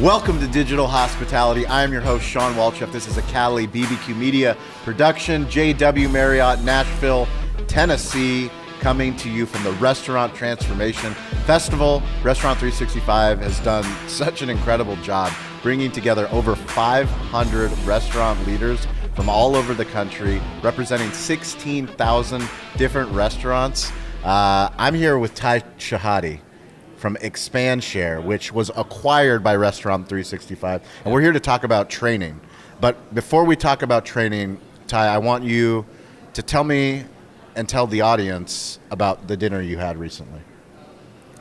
Welcome to Digital Hospitality. I am your host, Shawn Walchef. This is a Cali BBQ Media production, JW Marriott, Nashville, Tennessee, coming to you from the Restaurant Transformation Festival. Restaurant365 has done such an incredible job bringing together over 500 restaurant leaders from all over the country, representing 16,000 different restaurants. I'm here with Ty Shehadi from ExpandShare, which was acquired by Restaurant365. And we're here to talk about training. But before we talk about training, Ty, I want you to tell me and tell the audience about the dinner you had recently.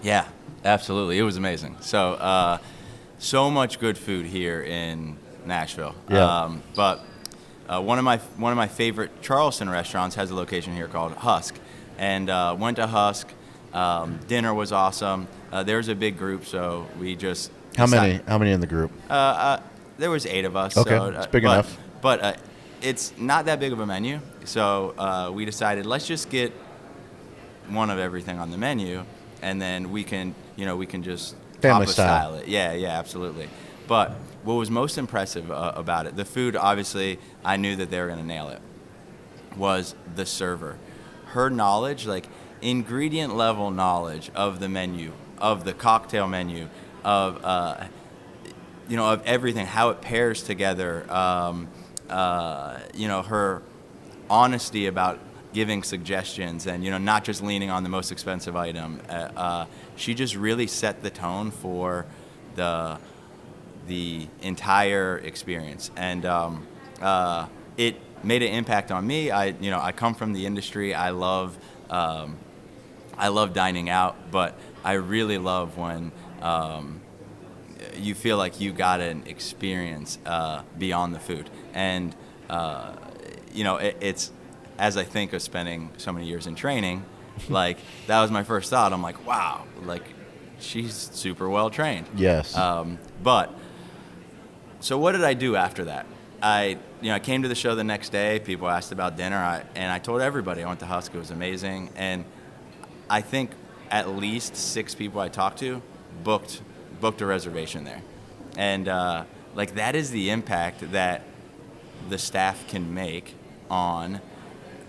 Yeah, absolutely. It was amazing. So, so much good food here in Nashville. Yeah. But one of my favorite Charleston restaurants has a location here called Husk, and went to Husk. Dinner was awesome. There was a big group, so we just How many in the group? There was 8 of us. Okay, so, it's big enough. But it's not that big of a menu, so we decided let's just get one of everything on the menu, and then we can just Family style it. Yeah, absolutely. But what was most impressive about it, the food, obviously, I knew that they were going to nail it, was the server. Her knowledge, like ingredient level knowledge of the menu, of the cocktail menu, of of everything, how it pairs together. Her honesty about giving suggestions and not just leaning on the most expensive item. She just really set the tone for the entire experience, and it made an impact on me. I come from the industry. I love dining out, but I really love when you feel like you got an experience beyond the food. And it's, as I think of spending so many years in training, like that was my first thought. I'm like, wow, like she's super well trained. Yes. But so what did I do after that? I came to the show the next day. People asked about dinner, and I told everybody I went to Husk. It was amazing, and I think at least 6 people I talked to booked a reservation there, and that is the impact that the staff can make on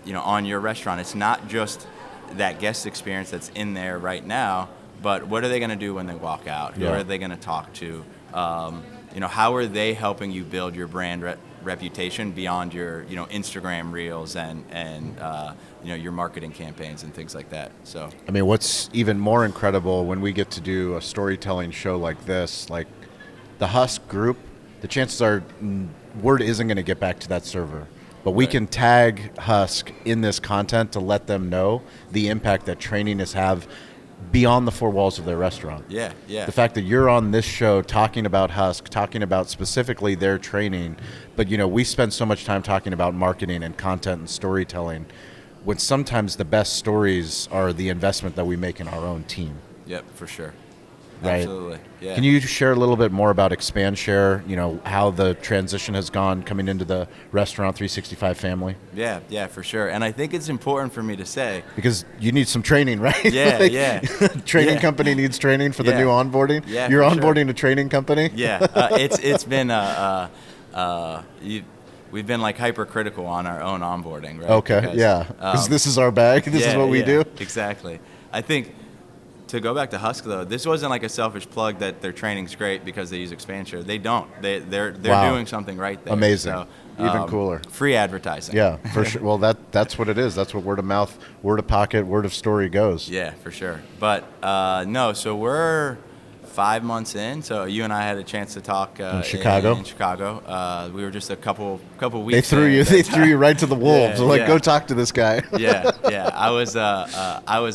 your restaurant. It's not just that guest experience that's in there right now, but what are they going to do when they walk out? Who are they going to talk to? How are they helping you build your brand reputation beyond your Instagram reels and your marketing campaigns and things like that. So I mean, what's even more incredible when we get to do a storytelling show like this, like the Husk group, the chances are word isn't going to get back to that server. But we can tag Husk in this content to let them know the impact that training has have beyond the 4 walls of their restaurant. Yeah. The fact that you're on this show talking about Husk, talking about specifically their training, but we spend so much time talking about marketing and content and storytelling, when sometimes the best stories are the investment that we make in our own team. Yep, for sure. Right? Absolutely. Yeah. Can you share a little bit more about ExpandShare, how the transition has gone coming into the Restaurant365 family? Yeah, for sure. And I think it's important for me to say, because you need some training, right? Yeah. Training company needs training for the new onboarding. Yeah, you're for onboarding a training company. Yeah, it's been we've been like hypercritical on our own onboarding, right? Okay, because this is our bag. This is what we do. Exactly. I think to go back to Husk though, this wasn't like a selfish plug that their training's great because they use ExpandShare. They don't. They're doing something right there. Amazing. So, even cooler. Free advertising. Yeah, for sure. Well, that's what it is. That's what word of mouth, word of pocket, word of story goes. Yeah, for sure. But no, so we're 5 months in. So you and I had a chance to talk in Chicago. In Chicago, we were just a couple weeks. They threw you right to the wolves. Go talk to this guy. Yeah. I was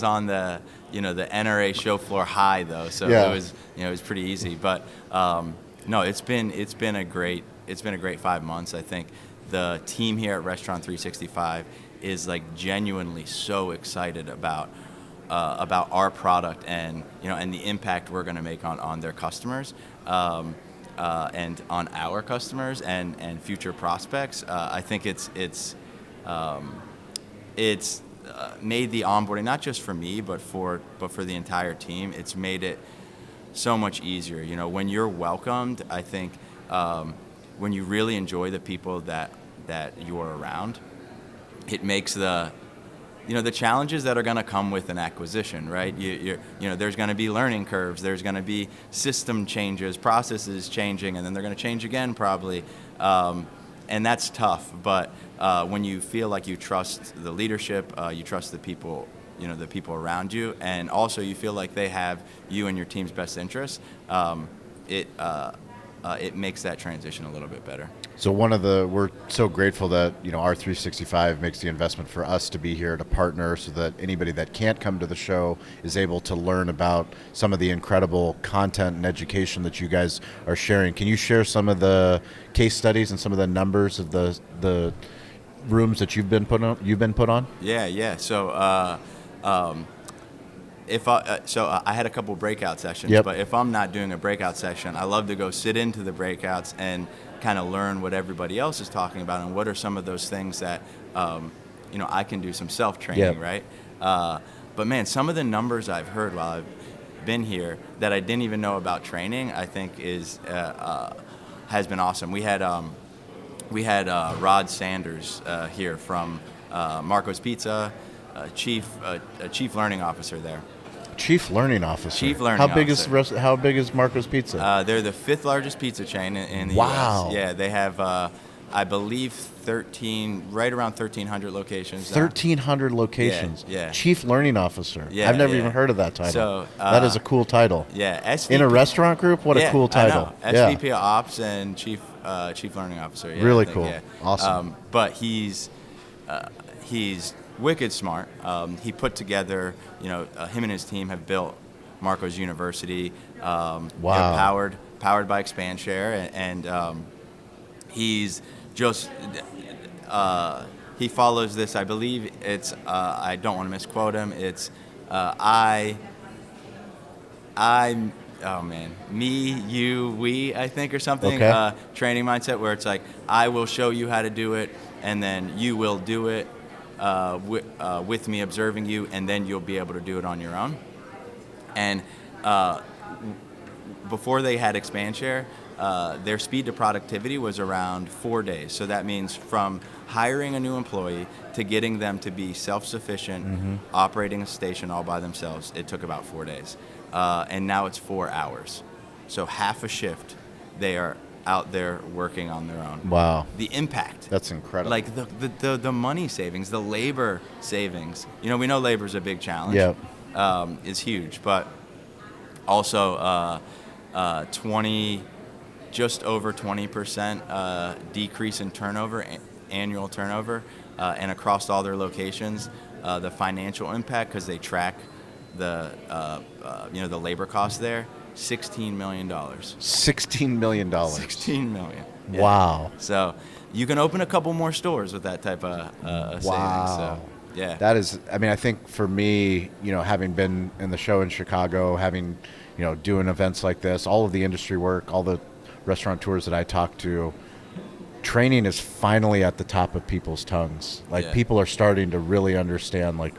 on the the NRA show floor high though, so it was pretty easy. But no, it's been a great 5 months. I think the team here at Restaurant365 is like genuinely so excited about our product and and the impact we're going to make on their customers and on our customers and future prospects. I think it's made the onboarding, not just for me but for the entire team, it's made it so much easier. You know, when you're welcomed, I think when you really enjoy the people that you're around, it makes the challenges that are going to come with an acquisition, right? There's going to be learning curves. There's going to be system changes, processes changing, and then they're going to change again probably. And that's tough. But when you feel like you trust the leadership, you trust the people, the people around you, and also you feel like they have you and your team's best interests, it makes that transition a little bit better. So we're so grateful that, R365 makes the investment for us to be here to partner so that anybody that can't come to the show is able to learn about some of the incredible content and education that you guys are sharing. Can you share some of the case studies and some of the numbers of the rooms that you've been put on? Yeah. So, I had a couple breakout sessions, Yep. But if I'm not doing a breakout session, I love to go sit into the breakouts and kind of learn what everybody else is talking about and what are some of those things that, I can do some self-training, Yep. right? But man, some of the numbers I've heard while I've been here that I didn't even know about training, I think has been awesome. We had Rod Sanders here from Marco's Pizza, chief learning officer there. Chief Learning Officer. Chief Learning Officer. How big is Marco's Pizza? They're the 5th largest pizza chain in the Wow. U.S. Yeah, they have, I believe, right around 1,300 locations. 1,300 locations. Yeah. Chief Learning Officer. Yeah, I've never yeah. even heard of that title. So, that is a cool title. Yeah, SVP. In a restaurant group? What a cool title. I know. SVP of Ops and Chief Learning Officer. Yeah, really I think, cool. Yeah. Awesome. But he's wicked smart. He put together, him and his team have built Marco's University, Wow. powered by ExpandShare, and he's just he follows this. I believe it's I don't want to misquote him. It's me, you, we, I think, or something. Okay. Training mindset where it's like, I will show you how to do it, and then you will do it with me observing you, and then you'll be able to do it on your own. And before they had ExpandShare, their speed to productivity was around 4 days. So that means from hiring a new employee to getting them to be self-sufficient, operating a station all by themselves, it took about 4 days. And now it's 4 hours. So half a shift, they are out there working on their own. Wow. The impact. That's incredible. Like the money savings, the labor savings. We know labor is a big challenge. Yep. Is huge, but also just over 20% decrease in turnover, annual turnover, and across all their locations, the financial impact, because they track the labor costs there, $16 million. $16 million. $16 million. Yeah. Wow. So you can open a couple more stores with that type of savings. Wow. So, yeah. That is, I think for me, having been in the show in Chicago, having, doing events like this, all of the industry work, all the restaurateurs that I talk to, training is finally at the top of people's tongues. Like, people are starting to really understand, like,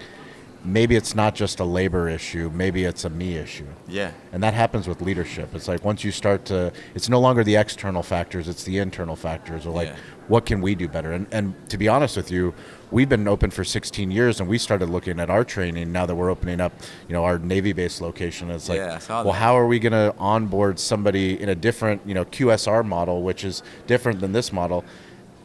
maybe it's not just a labor issue, maybe it's a me issue. Yeah. And that happens with leadership. It's like once you start to, it's no longer the external factors, it's the internal factors. Or like, what can we do better? And to be honest with you, we've been open for 16 years, and we started looking at our training now that we're opening up, our Navy-based location. It's like, well, how are we going to onboard somebody in a different, QSR model, which is different than this model?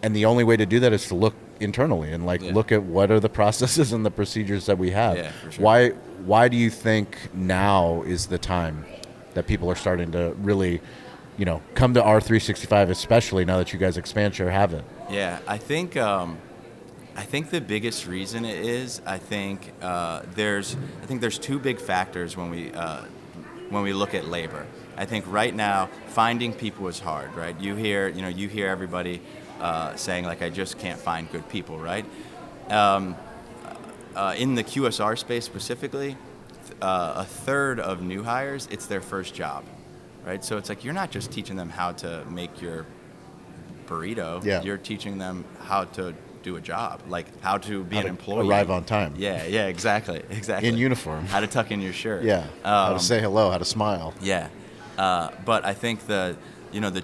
And the only way to do that is to look internally and look at what are the processes and the procedures that we have. Yeah, for sure. Why do you think now is the time that people are starting to really, come to R365, especially now that you guys ExpandShare have it? Yeah, I think the biggest reason it is, there's two big factors when we look at labor. I think right now finding people is hard, right? You hear everybody saying, like, I just can't find good people, right? In the QSR space specifically, a third of new hires, it's their first job, right? So it's like, you're not just teaching them how to make your burrito. Yeah. You're teaching them how to do a job, like how to be an employee. Arrive on time. Yeah, exactly. In uniform. How to tuck in your shirt. Yeah. How to say hello, how to smile. Yeah. But I think the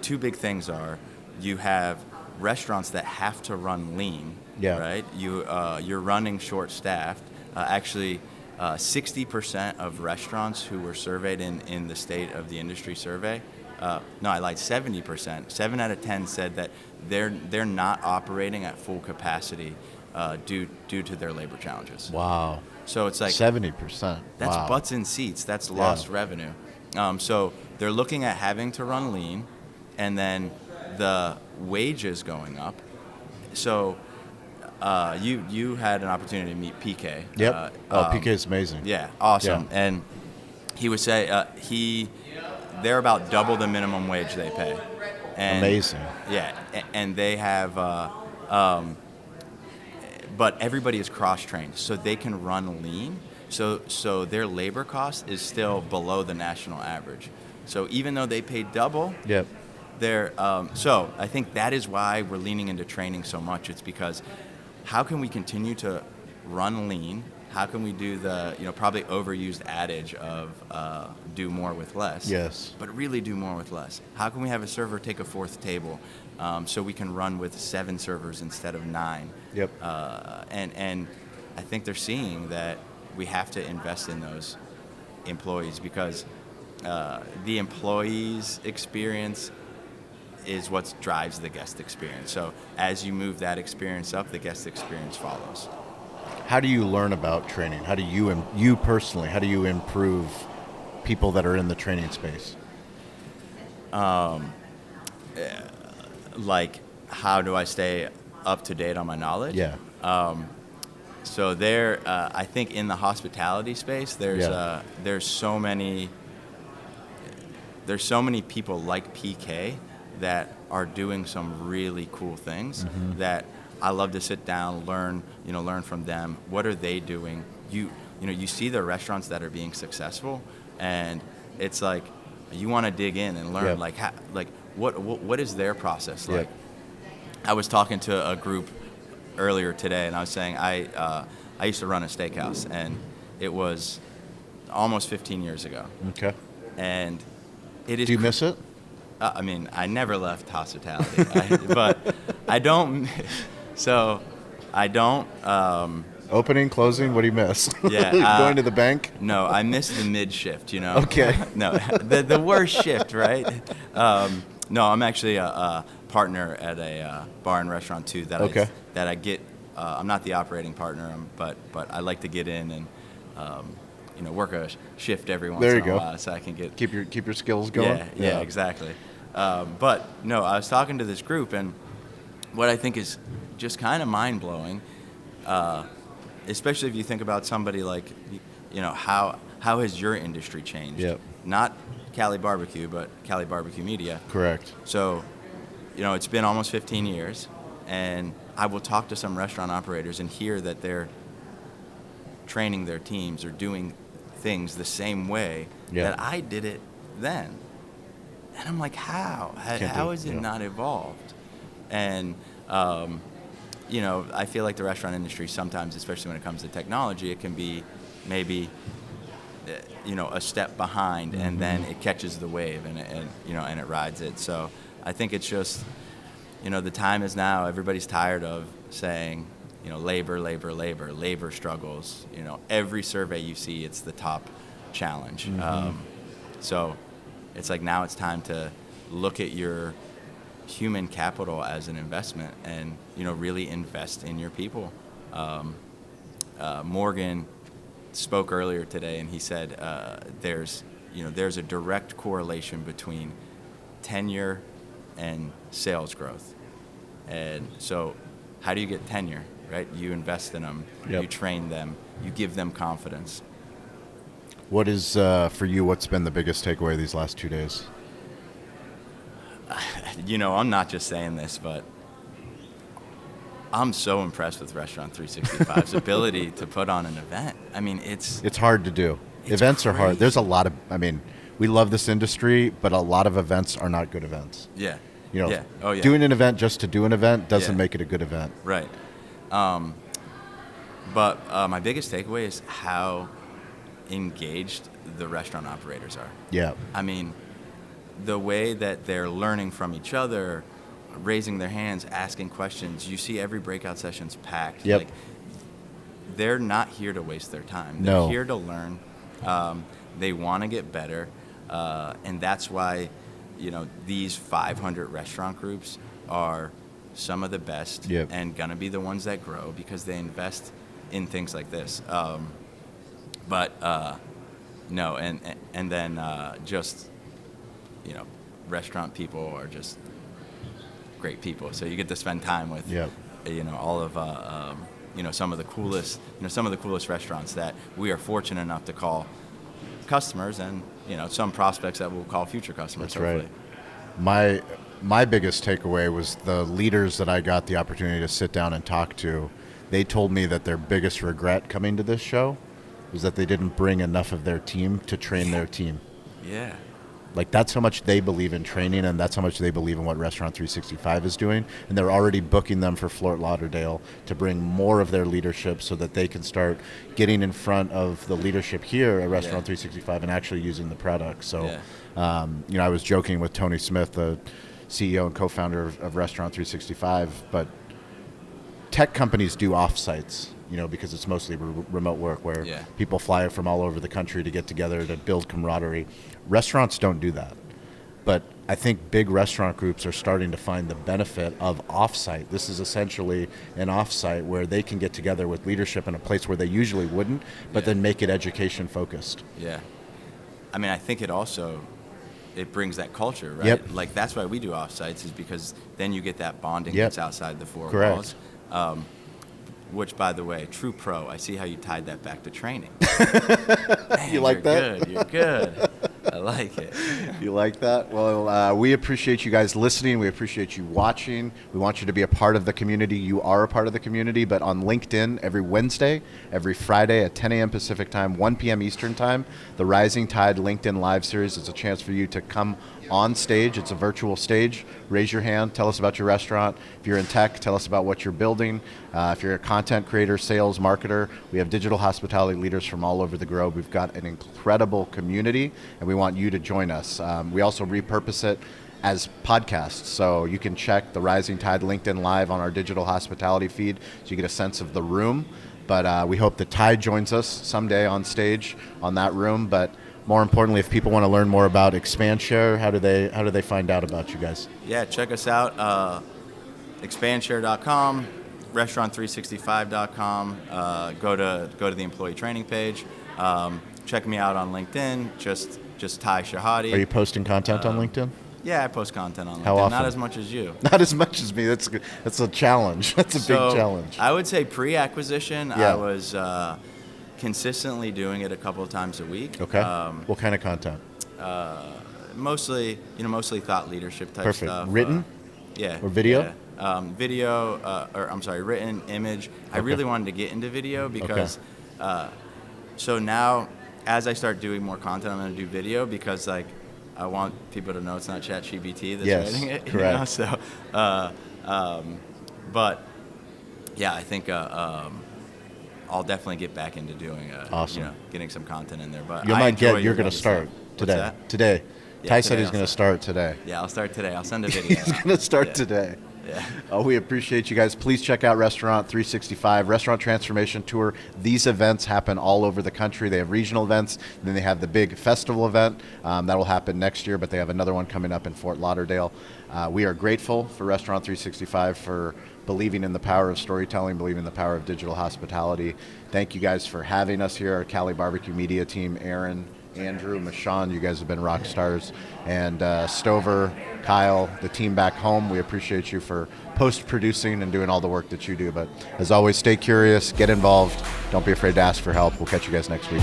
two big things are you have restaurants that have to run lean, right? You're running short-staffed. Actually, 60% of restaurants who were surveyed in the State of the Industry survey, no, I lied, 70%. 7 out of 10 said that they're not operating at full capacity due to their labor challenges. Wow. So it's like 70%. That's wow. butts in seats. That's lost revenue. So they're looking at having to run lean, and then the wages going up. So you had an opportunity to meet PK. Yep. PK is amazing. Yeah, awesome. Yeah. And he would say they're about double the minimum wage they pay. And, amazing. Yeah, and they have, but everybody is cross-trained, so they can run lean. So their labor cost is still below the national average. So even though they pay double, yep. So I think that is why we're leaning into training so much. It's because how can we continue to run lean? How can we do the probably overused adage of do more with less? Yes. But really do more with less. How can we have a server take a fourth table so we can run with 7 servers instead of 9? Yep. And I think they're seeing that we have to invest in those employees because the employee's experience is what drives the guest experience. So as you move that experience up, the guest experience follows. How do you learn about training? How do you personally, how do you improve people that are in the training space? Like, how do I stay up to date on my knowledge? Yeah. So there, I think in the hospitality space, there's so many people like PK that are doing some really cool things that I love to sit down, learn from them. What are they doing? You see the restaurants that are being successful, and it's like you want to dig in and learn what is their process like. I was talking to a group earlier today, and I was saying I used to run a steakhouse, and it was almost 15 years ago. Okay. And it is. Do you miss it? I mean, I never left hospitality, but I don't. So, I don't. Opening, closing. What do you miss? Yeah, going to the bank. No, I miss the mid shift. Okay. No, the worst shift, right? No, I'm actually a partner at a bar and restaurant too. That I get. I'm not the operating partner, but I like to get in and. Work a shift every once in a while, so I can keep your skills going. Yeah, exactly. But no, I was talking to this group, and what I think is just kind of mind blowing, especially if you think about somebody like, how has your industry changed? Yep. Not Cali Barbecue, but Cali Barbecue Media. Correct. So, it's been almost 15 years, and I will talk to some restaurant operators and hear that they're training their teams or doing things the same way that I did it then. And I'm like, how? How is it not evolved? And, I feel like the restaurant industry sometimes, especially when it comes to technology, it can be maybe, a step behind, and then it catches the wave and it rides it. So I think it's just, the time is now. Everybody's tired of saying, labor struggles. Every survey you see, it's the top challenge. So it's like now it's time to look at your human capital as an investment and, really invest in your people. Morgan spoke earlier today, and he said there's a direct correlation between tenure and sales growth. And so how do you get tenure? Right? You invest in them, you train them, you give them confidence. What is, for you, what's been the biggest takeaway these last 2 days? I'm not just saying this, but I'm so impressed with Restaurant365's ability to put on an event. I mean, it's hard to do. Events are hard. There's a lot of, we love this industry, but a lot of events are not good events. Yeah. Doing an event just to do an event doesn't make it a good event. Right. But my biggest takeaway is how engaged the restaurant operators are. Yeah. I mean, the way that they're learning from each other, raising their hands, asking questions. You see every breakout session's packed. Yep. Like, they're not here to waste their time. No. They're here to learn. They want to get better. And that's why, these 500 restaurant groups are some of the best and going to be the ones that grow because they invest in things like this. No, and then restaurant people are just great people. So you get to spend time with, all of, some of the coolest restaurants that we are fortunate enough to call customers, and some prospects that we'll call future customers. That's hopefully. Right. My biggest takeaway was the leaders that I got the opportunity to sit down and talk to. They told me that their biggest regret coming to this show was that they didn't bring enough of their team to train their team. Yeah. Like, that's how much they believe in training, and that's how much they believe in what Restaurant365 is doing. And they're already booking them for Fort Lauderdale to bring more of their leadership so that they can start getting in front of the leadership here at Restaurant365 and actually using the product. So, I was joking with Tony Smith, the CEO and co-founder of Restaurant365, but tech companies do offsites, because it's mostly remote work where people fly from all over the country to get together to build camaraderie. Restaurants don't do that. But I think big restaurant groups are starting to find the benefit of offsite. This is essentially an offsite where they can get together with leadership in a place where they usually wouldn't, but then make it education focused. Yeah. I mean, I think it brings that culture, right? Yep. Like, that's why we do offsites, is because then you get that bonding that's outside the four Correct. walls. Which, by the way, true pro, I see how you tied that back to training. Man, You like that? You're good. I like it. You like that? Well, we appreciate you guys listening. We appreciate you watching. We want you to be a part of the community. You are a part of the community, but on LinkedIn every Wednesday, every Friday at 10 a.m. Pacific time, 1 p.m. Eastern time, the Rising Tide LinkedIn Live Series is a chance for you to come on stage. It's a virtual stage. Raise your hand. Tell us about your restaurant. If you're in tech, tell us about what you're building. If you're a content creator, sales, marketer, we have digital hospitality leaders from all over the globe. We've got an incredible community, and we want you to join us. We also repurpose it as podcasts, so you can check the Rising Tide LinkedIn Live on our digital hospitality feed so you get a sense of the room. But we hope that Ty joins us someday on stage on that room. But more importantly, if people want to learn more about ExpandShare, how do they find out about you guys? Yeah, check us out, expandshare.com, restaurant365.com. Go to the employee training page. Check me out on LinkedIn, just Ty Shehadi. Are you posting content on LinkedIn? Yeah, I post content on LinkedIn. How often? Not as much as you. Not as much as me. That's good. That's a challenge. That's a big challenge. I would say pre-acquisition, I was consistently doing it a couple of times a week. Okay. What kind of content? Mostly thought leadership type stuff. Written? Yeah. Or video? Yeah. Written, image. I really wanted to get into video because, so now as I start doing more content, I'm going to do video because I want people to know it's not ChatGPT that's writing it. Correct. So, but yeah, I think I'll definitely get back into doing getting some content in there. But You're going to start today. Today. Yeah, Ty said he's going to start today. Yeah, I'll start today. I'll send a video. He's going to start today. Yeah. We appreciate you guys. Please check out Restaurant365, Restaurant Transformation Tour. These events happen all over the country. They have regional events, and then they have the big festival event. That will happen next year, but they have another one coming up in Fort Lauderdale. We are grateful for Restaurant365 for believing in the power of storytelling, believing in the power of digital hospitality. Thank you guys for having us here, our Cali Barbecue Media team, Aaron, Andrew, Mashawn, you guys have been rock stars, and Stover, Kyle, the team back home, we appreciate you for post-producing and doing all the work that you do. But as always, stay curious, get involved, don't be afraid to ask for help. We'll catch you guys next week.